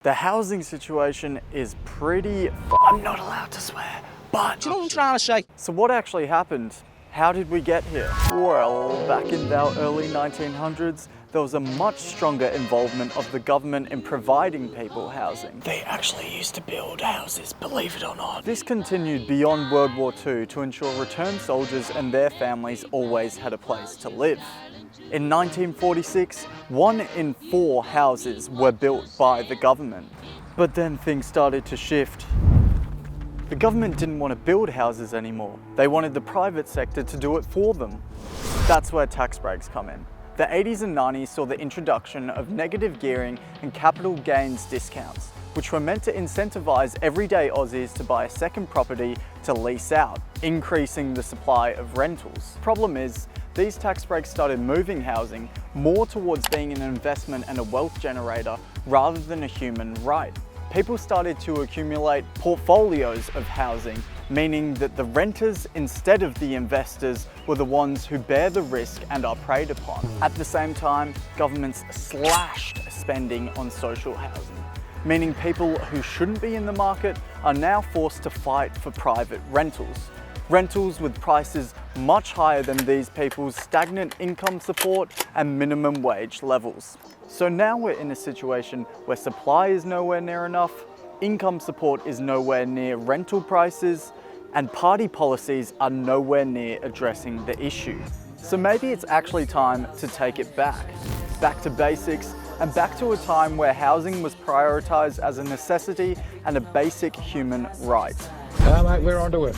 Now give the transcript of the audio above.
The housing situation is pretty I'm not allowed to swear, but... Do you know what I'm trying to say? So what actually happened? How did we get here? Well, back in our early 1900s, there was a much stronger involvement of the government in providing people housing. They actually used to build houses, believe it or not. This continued beyond World War II to ensure returned soldiers and their families always had a place to live. In 1946, 1 in 4 houses were built by the government. But then things started to shift. The government didn't want to build houses anymore. They wanted the private sector to do it for them. That's where tax breaks come in. The 80s and 90s saw the introduction of negative gearing and capital gains discounts, which were meant to incentivize everyday Aussies to buy a second property to lease out, increasing the supply of rentals. Problem is, these tax breaks started moving housing more towards being an investment and a wealth generator rather than a human right. People started to accumulate portfolios of housing, meaning that the renters instead of the investors were the ones who bear the risk and are preyed upon. At the same time, governments slashed spending on social housing, meaning people who shouldn't be in the market are now forced to fight for private rentals. Rentals with prices much higher than these people's stagnant income support and minimum wage levels. So now we're in a situation where supply is nowhere near enough, income support is nowhere near rental prices, and party policies are nowhere near addressing the issue. So maybe it's actually time to take it back to basics, and back to a time where housing was prioritized as a necessity and a basic human right. Mate, we're onto it.